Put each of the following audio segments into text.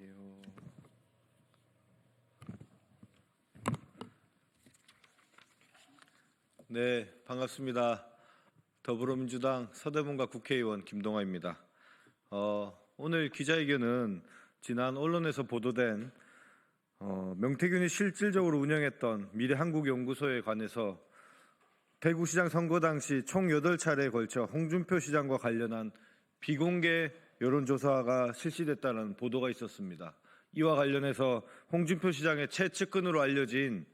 안녕하세요. 네, 반갑습니다. 더불어민주당 서대문갑 국회의원 김동아입니다. 오늘 기자회견은 지난 언론에서 보도된 명태균이 실질적으로 운영했던 미래한국연구소에 관해서 대구시장 선거 당시 총 8차례에 걸쳐 홍준표 시장과 관련한 비공개 여론조사가 실시됐다는 보도가 있었습니다. 이와 관련해서 홍준표 시장의 최측근으로 알려진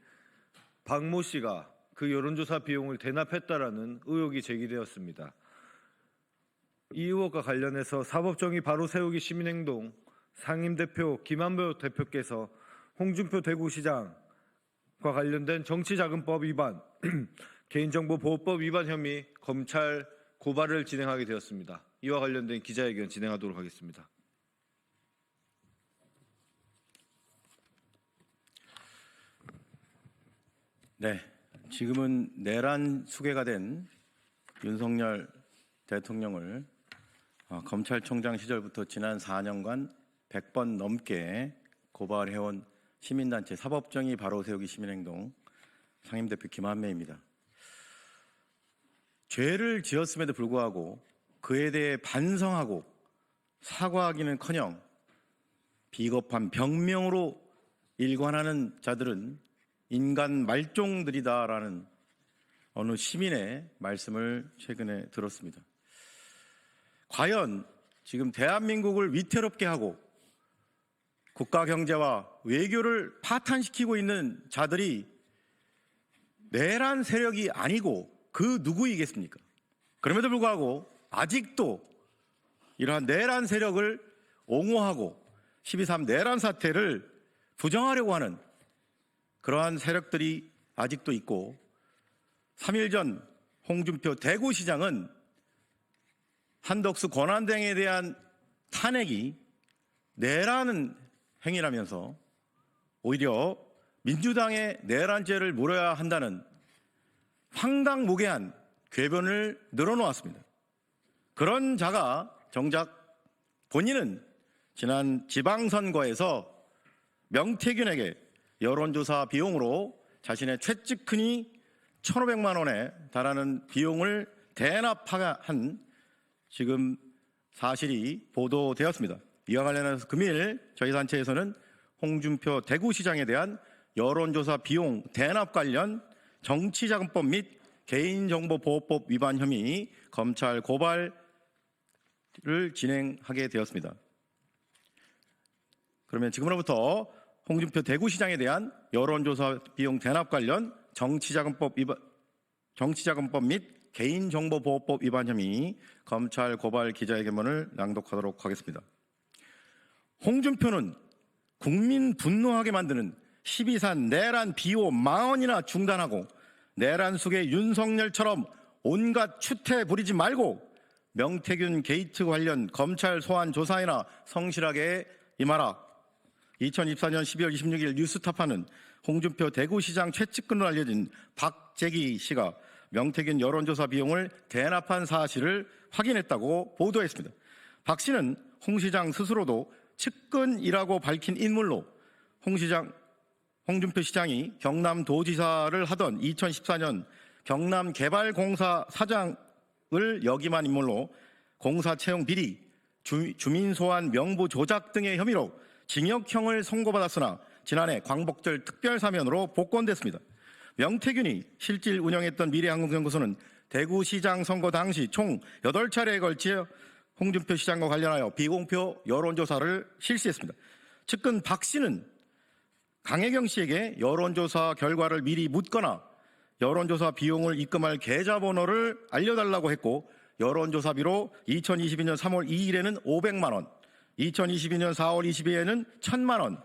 박모 씨가 그 여론조사 비용을 대납했다라는 의혹이 제기되었습니다. 이 의혹과 관련해서 사법정의 바로 세우기 시민행동 상임대표 김한표 대표께서 홍준표 대구시장과 관련된 정치자금법 위반, 개인정보보호법 위반 혐의 검찰 고발을 진행하게 되었습니다. 이와 관련된 기자회견 진행하도록 하겠습니다. 네, 지금은 내란 수괴가 된 윤석열 대통령을 검찰총장 시절부터 지난 4년간 100번 넘게 고발해온 시민단체 사법정의 바로 세우기 시민행동 상임대표 김한매입니다. 죄를 지었음에도 불구하고 그에 대해 반성하고 사과하기는커녕 비겁한 병명으로 일관하는 자들은 인간 말종들이다라는 어느 시민의 말씀을 최근에 들었습니다. 과연 지금 대한민국을 위태롭게 하고 국가 경제와 외교를 파탄시키고 있는 자들이 내란 세력이 아니고 그 누구이겠습니까? 그럼에도 불구하고 아직도 이러한 내란 세력을 옹호하고 12.3 내란 사태를 부정하려고 하는 그러한 세력들이 아직도 있고 3일 전 홍준표 대구시장은 한덕수 권한대행에 대한 탄핵이 내란 행위라면서 오히려 민주당의 내란죄를 물어야 한다는 황당무계한 궤변을 늘어놓았습니다. 그런 자가 정작 본인은 지난 지방선거에서 명태균에게 여론조사 비용으로 자신의 최측근이 1,500만 원에 달하는 비용을 대납한 지금 사실이 보도되었습니다. 이와 관련해서 금일 저희 단체에서는 홍준표 대구시장에 대한 여론조사 비용 대납 관련 정치자금법 및 개인정보보호법 위반 혐의 검찰 고발을 진행하게 되었습니다. 그러면 지금으로부터 홍준표 대구시장에 대한 여론조사 비용 대납 관련 정치자금법 및 개인정보보호법 위반 혐의 검찰 고발 기자회견문을 낭독하도록 하겠습니다. 홍준표는 국민 분노하게 만드는 12.3 내란 비호 망언이나 중단하고 내란 속의 윤석열처럼 온갖 추태 부리지 말고 명태균 게이트 관련 검찰 소환 조사에나 성실하게 임하라. 2024년 12월 26일 뉴스타파는 홍준표 대구시장 최측근으로 알려진 박재기 씨가 명태균 여론조사 비용을 대납한 사실을 확인했다고 보도했습니다. 박 씨는 홍 시장 스스로도 측근이라고 밝힌 인물로 홍준표 시장이 경남도지사를 하던 2014년 경남개발공사 사장을 역임한 인물로 공사 채용 비리, 주민소환 명부 조작 등의 혐의로 징역형을 선고받았으나 지난해 광복절 특별사면으로 복권됐습니다. 명태균이 실질 운영했던 미래한국연구소는 대구시장 선거 당시 총 8차례에 걸쳐 홍준표 시장과 관련하여 비공표 여론조사를 실시했습니다. 측근 박 씨는 강혜경 씨에게 여론조사 결과를 미리 묻거나 여론조사 비용을 입금할 계좌번호를 알려달라고 했고 여론조사비로 2022년 3월 2일에는 500만 원, 2022년 4월 22일에는 1,000만 원,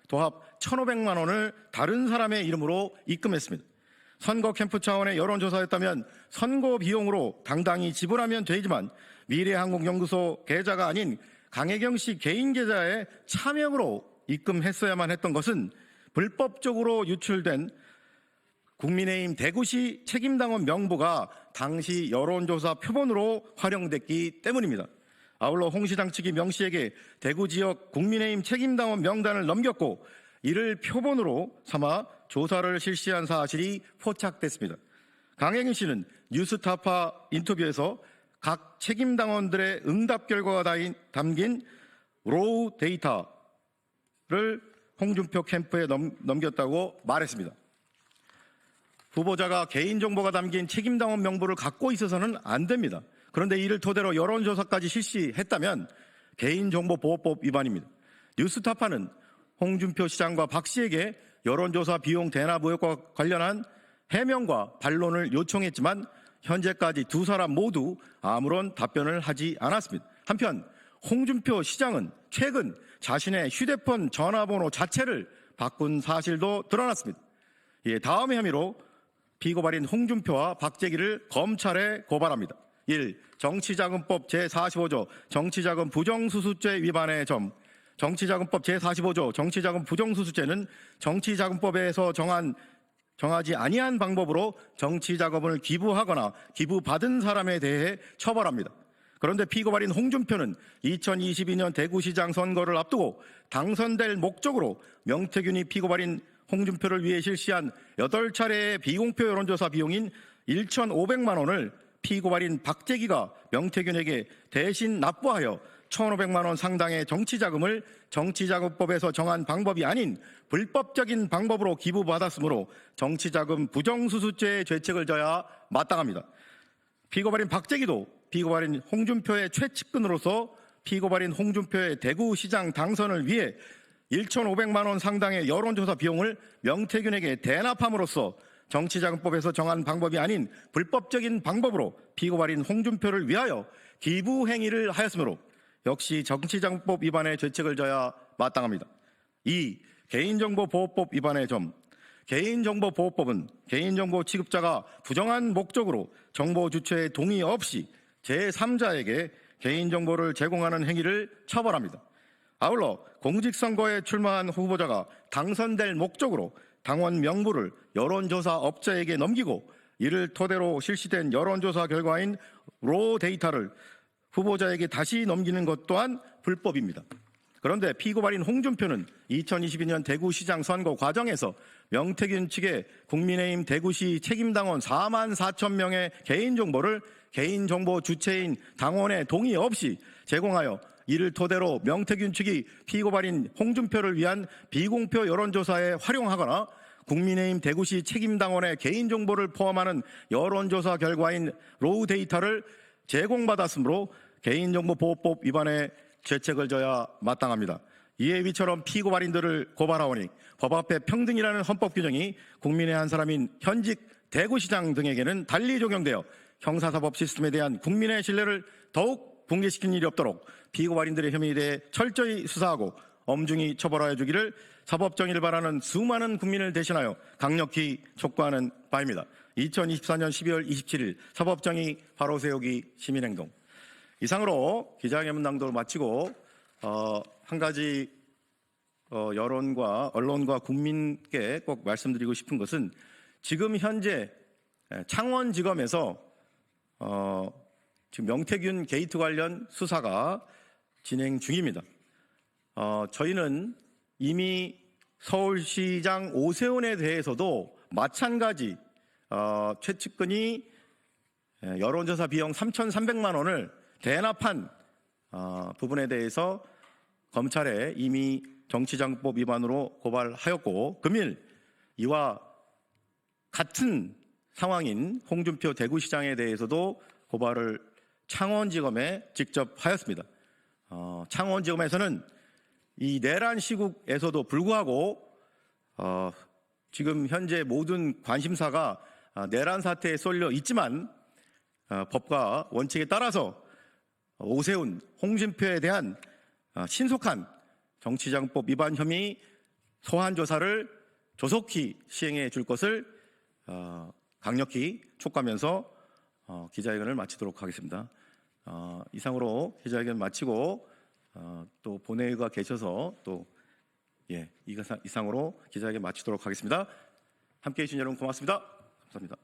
도합 1,500만 원을 다른 사람의 이름으로 입금했습니다. 선거 캠프 차원의 여론조사였다면 선거 비용으로 당당히 지불하면 되지만 미래한국연구소 계좌가 아닌 강혜경 씨 개인 계좌에 차명으로 입금했어야만 했던 것은 불법적으로 유출된 국민의힘 대구시 책임당원 명부가 당시 여론조사 표본으로 활용됐기 때문입니다. 아울러 홍 시장 측이 명 씨에게 대구 지역 국민의힘 책임당원 명단을 넘겼고 이를 표본으로 삼아 조사를 실시한 사실이 포착됐습니다. 강혜경 씨는 뉴스타파 인터뷰에서 각 책임당원들의 응답 결과가 담긴 로우 데이터를 홍준표 캠프에 넘겼다고 말했습니다. 후보자가 개인정보가 담긴 책임당원 명부를 갖고 있어서는 안 됩니다. 그런데 이를 토대로 여론조사까지 실시했다면 개인정보보호법 위반입니다. 뉴스타파는 홍준표 시장과 박 씨에게 여론조사 비용 대납 의혹과 관련한 해명과 반론을 요청했지만 현재까지 두 사람 모두 아무런 답변을 하지 않았습니다. 한편 홍준표 시장은 최근 자신의 휴대폰 전화번호 자체를 바꾼 사실도 드러났습니다. 다음의 혐의로 피고발인 홍준표와 박재기를 검찰에 고발합니다. 1. 정치자금법 제45조 정치자금 부정수수죄 위반의 점. 정치자금법 제45조 정치자금 부정수수죄는 정치자금법에서 정하지 아니한 방법으로 정치자금을 기부하거나 기부받은 사람에 대해 처벌합니다. 그런데 피고발인 홍준표는 2022년 대구시장 선거를 앞두고 당선될 목적으로 명태균이 피고발인 홍준표를 위해 실시한 8차례의 비공표 여론조사 비용인 1,500만 원을 피고발인 박재기가 명태균에게 대신 납부하여 1,500만 원 상당의 정치자금을 정치자금법에서 정한 방법이 아닌 불법적인 방법으로 기부받았으므로 정치자금 부정수수죄의 죄책을 져야 마땅합니다. 피고발인 박재기도 피고발인 홍준표의 최측근으로서 피고발인 홍준표의 대구시장 당선을 위해 1,500만 원 상당의 여론조사 비용을 명태균에게 대납함으로써 정치자금법에서 정한 방법이 아닌 불법적인 방법으로 피고발인 홍준표를 위하여 기부 행위를 하였으므로 역시 정치자금법 위반의 죄책을 져야 마땅합니다. 2. 개인정보보호법 위반의 점. 개인정보보호법은 개인정보 취급자가 부정한 목적으로 정보 주체의 동의 없이 제3자에게 개인정보를 제공하는 행위를 처벌합니다. 아울러 공직선거에 출마한 후보자가 당선될 목적으로 당원 명부를 여론조사 업자에게 넘기고 이를 토대로 실시된 여론조사 결과인 로 데이터를 후보자에게 다시 넘기는 것 또한 불법입니다. 그런데 피고발인 홍준표는 2022년 대구시장 선거 과정에서 명태균 측의 국민의힘 대구시 책임당원 4만 4천 명의 개인정보를 개인정보 주체인 당원의 동의 없이 제공하여 이를 토대로 명태균 측이 피고발인 홍준표를 위한 비공표 여론조사에 활용하거나 국민의힘 대구시 책임당원의 개인정보를 포함하는 여론조사 결과인 로우 데이터를 제공받았으므로 개인정보보호법 위반의 죄책을 져야 마땅합니다. 이에 위처럼 피고발인들을 고발하오니 법 앞에 평등이라는 헌법 규정이 국민의 한 사람인 현직 대구시장 등에게는 달리 적용되어 형사사법 시스템에 대한 국민의 신뢰를 더욱 붕괴시키는 일이 없도록 피고발인들의 혐의에 대해 철저히 수사하고 엄중히 처벌하여 주기를 사법정의를 바라는 수많은 국민을 대신하여 강력히 촉구하는 바입니다. 2024년 12월 27일 사법정의 바로 세우기 시민행동. 이상으로 기자회견 낭독을 마치고 한 가지 여론과 언론과 국민께 꼭 말씀드리고 싶은 것은 지금 현재 창원지검에서 지금 명태균 게이트 관련 수사가 진행 중입니다. 저희는 이미 서울시장 오세훈에 대해서도 마찬가지 최측근이 여론조사 비용 3,300만 원을 대납한 부분에 대해서 검찰에 이미 정치자금법 위반으로 고발하였고 금일 이와 같은 상황인 홍준표 대구시장에 대해서도 고발을 창원지검에 직접 하였습니다. 창원지검에서는 이 내란 시국에서도 불구하고 지금 현재 모든 관심사가 내란 사태에 쏠려 있지만 법과 원칙에 따라서 오세훈, 홍준표에 대한 신속한 정치자금법 위반 혐의 소환 조사를 조속히 시행해 줄 것을 강력히 촉구하면서 기자회견을 마치도록 하겠습니다. 이상으로 기자회견 마치고 또 본회의가 계셔서 또 이상으로 기자회견 마치도록 하겠습니다. 함께해 주신 여러분 고맙습니다. 감사합니다.